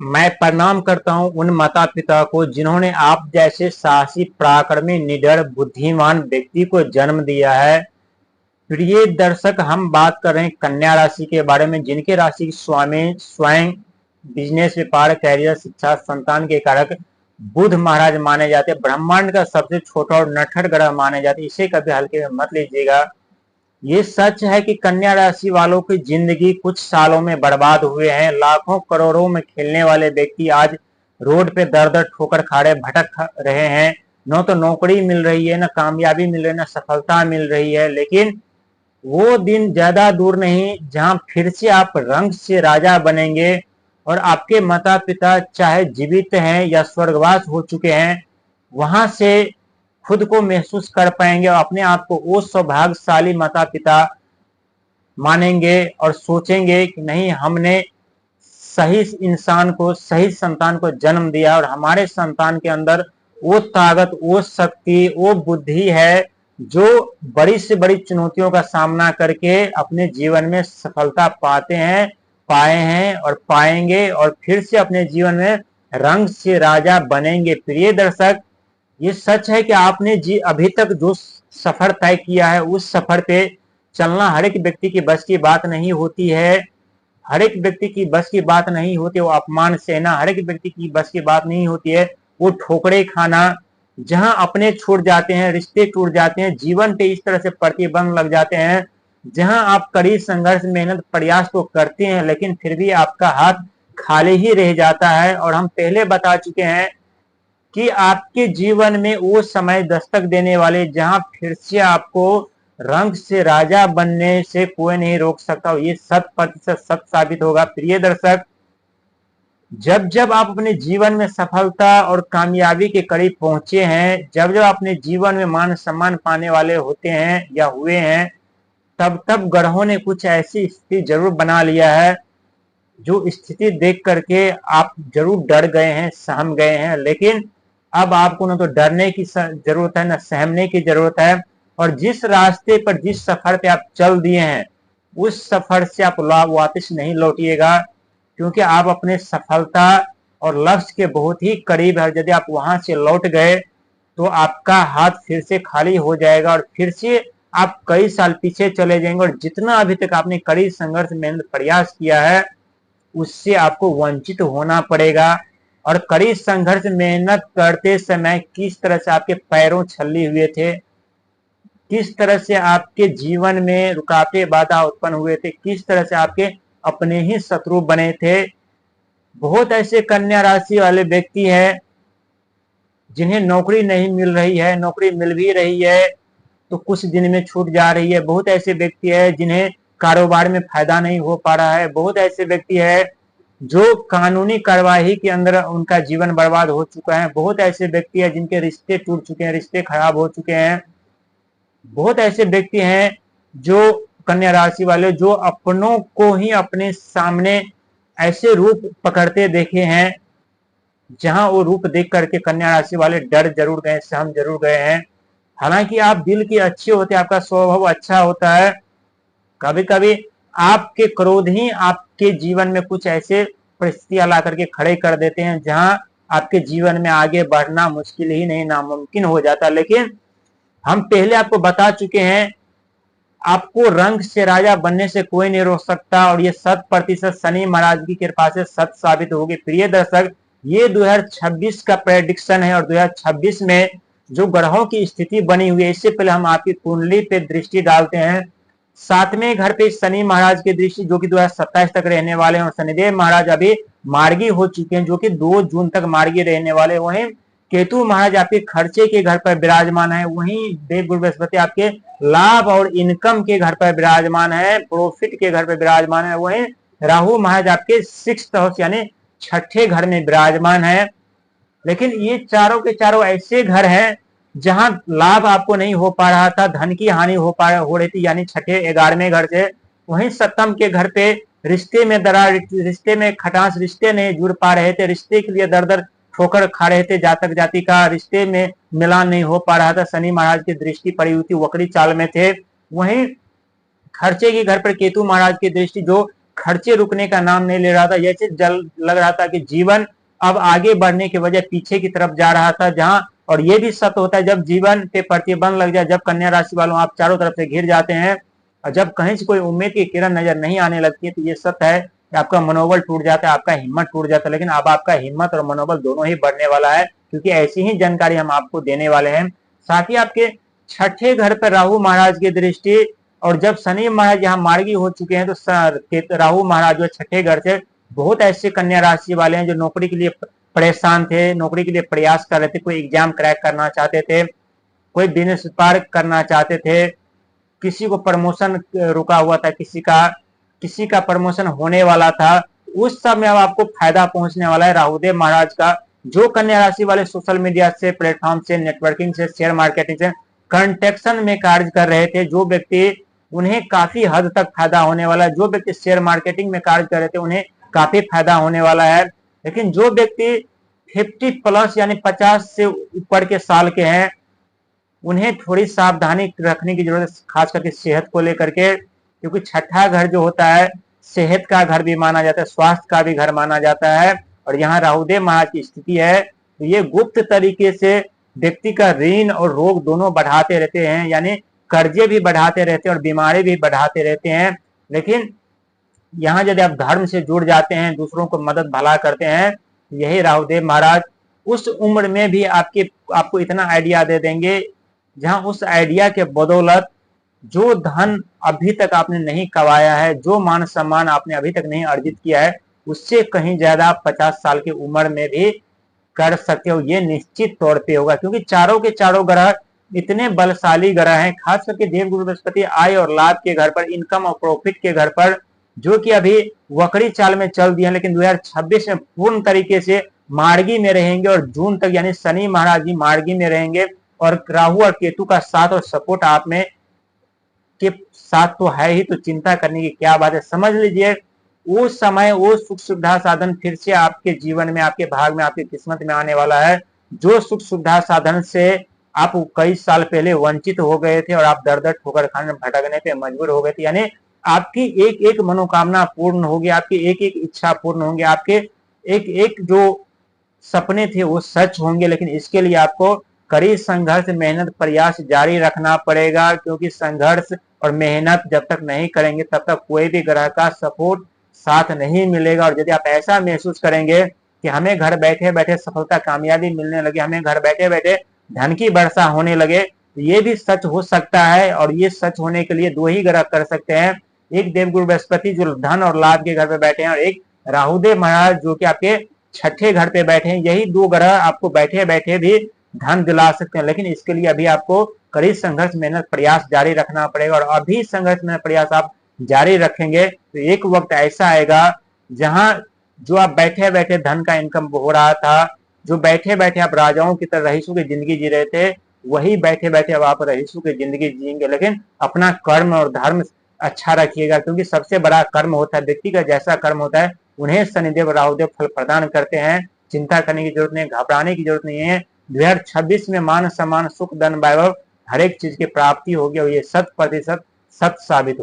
मैं प्रणाम करता हूं उन माता पिता को जिन्होंने आप जैसे साहसी, पराक्रमी, निडर, बुद्धिमान व्यक्ति को जन्म दिया है। प्रिय दर्शक, हम बात कर रहे हैं कन्या राशि के बारे में, जिनके राशि स्वामी स्वयं बिजनेस, व्यापार, कैरियर, शिक्षा, संतान के कारक बुध महाराज माने जाते हैं। ब्रह्मांड का सबसे छोटा और नटखट ग्रह माने जाते हैं। इसे कभी हल्के में मत लीजिएगा। ये सच है कि कन्या राशि वालों की जिंदगी कुछ सालों में बर्बाद हुए हैं। लाखों करोड़ों में खेलने वाले व्यक्ति आज रोड पे दर दर ठोकर खाड़े भटक रहे हैं। न तो नौकरी मिल रही है, न कामयाबी मिल रही है, न सफलता मिल रही है। लेकिन वो दिन ज्यादा दूर नहीं जहां फिर से आप रंग से राजा बनेंगे और आपके माता पिता चाहे जीवित हैं या स्वर्गवास हो चुके हैं, वहां से खुद को महसूस कर पाएंगे और अपने आप को वो सौभाग्यशाली माता पिता मानेंगे और सोचेंगे कि नहीं, हमने सही इंसान को, सही संतान को जन्म दिया और हमारे संतान के अंदर वो ताकत, वो शक्ति, वो बुद्धि है जो बड़ी से बड़ी चुनौतियों का सामना करके अपने जीवन में सफलता पाते हैं, पाए हैं और पाएंगे और फिर से अपने जीवन में रंग से राजा बनेंगे। प्रिय दर्शक, ये सच है कि आपने अभी तक जो सफर तय किया है उस सफर पे चलना हर एक व्यक्ति की बस की बात नहीं होती है। हर एक व्यक्ति की बस की बात नहीं होती वो अपमान सहना, हर एक व्यक्ति की बस की बात नहीं होती है वो ठोकरे खाना। जहां अपने छूट जाते हैं, रिश्ते टूट जाते हैं, जीवन पे इस तरह से प्रतिबंध लग जाते हैं, जहां आप कड़ी संघर्ष, मेहनत, प्रयास तो करते हैं लेकिन फिर भी आपका हाथ खाली ही रह जाता है। और हम पहले बता चुके हैं कि आपके जीवन में वो समय दस्तक देने वाले जहां फिर से आपको रंग से राजा बनने से कोई नहीं रोक सकता। ये 100% सत्य साबित होगा। प्रिय दर्शक, जब जब आप अपने जीवन में सफलता और कामयाबी के करीब पहुंचे हैं, जब जब अपने जीवन में मान सम्मान पाने वाले होते हैं या हुए हैं, तब तब ग्रहों ने कुछ ऐसी स्थिति जरूर बना लिया है जो स्थिति देख करके आप जरूर डर गए हैं, सहम गए हैं। लेकिन अब आपको न तो डरने की जरूरत है, न सहमने की जरूरत है। और जिस रास्ते पर, जिस सफर पे आप चल दिए हैं, उस सफर से आप वापस नहीं लौटिएगा, क्योंकि आप अपने सफलता और लक्ष्य के बहुत ही करीब है। यदि आप वहां से लौट गए तो आपका हाथ फिर से खाली हो जाएगा और फिर से आप कई साल पीछे चले जाएंगे और जितना अभी तक आपने कड़ी संघर्ष, मेहनत, प्रयास किया है उससे आपको वंचित होना पड़ेगा। और कड़ी संघर्ष, मेहनत करते समय किस तरह से आपके पैरों छल्ले हुए थे, किस तरह से आपके जीवन में रुकावटें, बाधा उत्पन्न हुए थे, किस तरह से आपके अपने ही शत्रु बने थे। बहुत ऐसे कन्या राशि वाले व्यक्ति हैं जिन्हें नौकरी नहीं मिल रही है, नौकरी मिल भी रही है तो कुछ दिन में छूट जा रही है। बहुत ऐसे व्यक्ति है जिन्हें कारोबार में फायदा नहीं हो पा रहा है। बहुत ऐसे व्यक्ति है जो कानूनी कार्यवाही के अंदर उनका जीवन बर्बाद हो चुका है। बहुत ऐसे व्यक्ति है जिनके रिश्ते टूट चुके हैं, रिश्ते खराब हो चुके हैं। बहुत ऐसे व्यक्ति हैं जो कन्या राशि वाले जो अपनों को ही अपने सामने ऐसे रूप पकड़ते देखे हैं जहां वो रूप देख करके कन्या राशि वाले डर जरूर गए, सहम जरूर गए हैं। हालांकि आप दिल की अच्छे होते हैं, आपका स्वभाव अच्छा होता है, कभी कभी आपके क्रोध ही आपके जीवन में कुछ ऐसे परिस्थितियां ला करके खड़े कर देते हैं जहां आपके जीवन में आगे बढ़ना मुश्किल ही नहीं, नामुमकिन हो जाता। लेकिन हम पहले आपको बता चुके हैं, आपको रंग से राजा बनने से कोई नहीं रोक सकता और ये 100% शनि महाराज की कृपा से सत्य साबित होगी। प्रिय दर्शक, ये 2026 का प्रेडिक्शन है और 2026 में जो ग्रहों की स्थिति बनी हुई है, इससे पहले हम आपकी कुंडली पे दृष्टि डालते हैं। 7वें घर पे शनि महाराज की दृष्टि जो कि 2027 तक रहने वाले हैं और शनिदेव महाराज अभी मार्गी हो चुके हैं जो कि 2 जून तक मार्गी रहने वाले। वहीं केतु महाराज आपके खर्चे के घर पर विराजमान है। वहीं देव गुरु बृहस्पति आपके लाभ और इनकम के घर पर विराजमान है, प्रॉफिट के घर पर विराजमान है। वहीं राहु महाराज आपके 6th हाउस यानी छठे घर में विराजमान है। लेकिन ये चारों के चारों ऐसे घर हैं जहां लाभ आपको नहीं हो पा रहा था, धन की हानि हो रही थी, यानी छठे 11वें घर से। वहीं 7th के घर पे रिश्ते में दरार, रिश्ते में खटास, रिश्ते नहीं जुड़ पा रहे थे, रिश्ते के लिए दर दर ठोकर खा रहे थे, जातक जाति का रिश्ते में मिलान नहीं हो पा रहा था, शनि महाराज की दृष्टि पड़ी हुई थी, वक्री चाल में थे। वहीं खर्चे के घर पर केतु महाराज की दृष्टि जो खर्चे रुकने का नाम नहीं ले रहा था। जैसे लग रहा था कि जीवन अब आगे बढ़ने के वजह पीछे की तरफ जा रहा था। जहां और ये भी सत्य होता है, जब जीवन पे प्रतिबंध लग जाए, जब कन्या राशि वालों आप चारों तरफ से घिर जाते हैं और जब कहीं से कोई उम्मीद की किरण नजर नहीं आने लगती है, तो ये सत्य है कि आपका मनोबल टूट जाता है, आपका हिम्मत टूट जाता है। लेकिन अब आपका हिम्मत और मनोबल दोनों ही बढ़ने वाला है, क्योंकि ऐसी ही जानकारी हम आपको देने वाले हैं। साथ ही आपके छठे घर पर राहु महाराज की दृष्टि, और जब शनि महाराज यहाँ मार्गी हो चुके हैं, तो राहु महाराज जो छठे घर से, बहुत ऐसे कन्या राशि वाले हैं जो नौकरी के लिए परेशान थे, नौकरी के लिए प्रयास कर रहे थे, कोई एग्जाम क्रैक करना चाहते थे, कोई बिजनेस व्यापार करना चाहते थे, किसी को प्रमोशन रुका हुआ था, किसी का प्रमोशन होने वाला था, उस समय अब आपको फायदा पहुंचने वाला है राहुदेव महाराज का। जो कन्या राशि वाले सोशल मीडिया से, प्लेटफॉर्म से, नेटवर्किंग से, शेयर मार्केटिंग से कंटेक्शन में कार्य कर रहे थे, जो व्यक्ति, उन्हें काफी हद तक फायदा होने वाला है। जो व्यक्ति शेयर मार्केटिंग में कार्य कर रहे थे, उन्हें काफी फायदा होने वाला है। लेकिन जो व्यक्ति 50 प्लस यानी 50 से ऊपर के साल के हैं, उन्हें थोड़ी सावधानी रखने की जरूरत है, खास करके सेहत को लेकर के, क्योंकि छठा घर जो होता है सेहत का घर भी माना जाता है, स्वास्थ्य का भी घर माना जाता है। और यहाँ राहुदेव महाराज की स्थिति है, तो ये गुप्त तरीके से व्यक्ति का ऋण और रोग दोनों बढ़ाते रहते हैं, यानी कर्जे भी बढ़ाते रहते हैं और बीमारी भी बढ़ाते रहते हैं। लेकिन यहाँ यदि आप धर्म से जुड़ जाते हैं, दूसरों को मदद भला करते हैं, यही राहुदेव महाराज उस उम्र में भी आपको इतना आइडिया दे देंगे, जहां उस आइडिया के बदौलत जो धन अभी तक आपने नहीं कमाया है, जो मान सम्मान आपने अभी तक नहीं अर्जित किया है, उससे कहीं ज्यादा 50 साल की उम्र में भी कर सकते हो। ये निश्चित तौर पे होगा, क्योंकि चारों के चारों ग्रह इतने बलशाली ग्रह हैं, खास करके देवगुरु बृहस्पति आय और लाभ के घर पर, इनकम और प्रॉफिट के घर पर, जो कि अभी वक्री चाल में चल दिए, लेकिन 2026 में पूर्ण तरीके से मार्गी में रहेंगे और जून तक यानी शनि महाराज जी मार्गी में रहेंगे। और राहु और केतु का साथ और सपोर्ट आप में के साथ तो है ही, तो चिंता करने की क्या बात है। समझ लीजिए वो समय, वो सुख सुविधा साधन फिर से आपके जीवन में, आपके भाग में, आपकी किस्मत में आने वाला है। जो सुख सुविधा साधन से आप कई साल पहले वंचित हो गए थे और आप दर दर ठोकर खाने भटकने पे मजबूर हो गए थे, यानी आपकी एक एक मनोकामना पूर्ण होगी, आपकी एक एक इच्छा पूर्ण होंगी, आपके एक एक जो सपने थे वो सच होंगे। लेकिन इसके लिए आपको कड़ी संघर्ष, मेहनत, प्रयास जारी रखना पड़ेगा, क्योंकि संघर्ष और मेहनत जब तक नहीं करेंगे तब तक कोई भी ग्रह का सपोर्ट साथ नहीं मिलेगा। और यदि आप ऐसा महसूस करेंगे कि हमें घर बैठे बैठे सफलता, कामयाबी मिलने लगे, हमें घर बैठे बैठे धन की वर्षा होने लगे, तो ये भी सच हो सकता है। और ये सच होने के लिए दो ही ग्रह कर सकते हैं, एक देवगुरु बृहस्पति जो धन और लाभ के घर पे बैठे हैं, और एक राहुदेव महाराज जो कि आपके छठे घर पे बैठे हैं। यही दो ग्रह आपको बैठे बैठे भी धन दिला सकते हैं। लेकिन इसके लिए अभी आपको कड़ी संघर्ष, मेहनत, प्रयास जारी रखना पड़ेगा। और अभी संघर्ष, मेहनत, प्रयास आप जारी रखेंगे तो एक वक्त ऐसा आएगा जहां जो आप बैठे बैठे धन का इनकम हो रहा था, जो बैठे बैठे आप राजाओं की तरह रईसों की जिंदगी जी रहे थे, वही बैठे बैठे अब आप रईसों की जिंदगी जिएंगे। लेकिन अपना कर्म और धर्म अच्छा रखिएगा, क्योंकि सबसे बड़ा कर्म होता है, व्यक्ति का जैसा कर्म होता है उन्हें शनिदेव राहुदेव फल प्रदान करते हैं। चिंता करने की जरूरत नहीं, घबराने की जरूरत नहीं है। 2026 में मान सम्मान, सुख, धन, वैभव हर एक चीज की प्राप्ति होगी और ये 100% सत्य साबित होगा।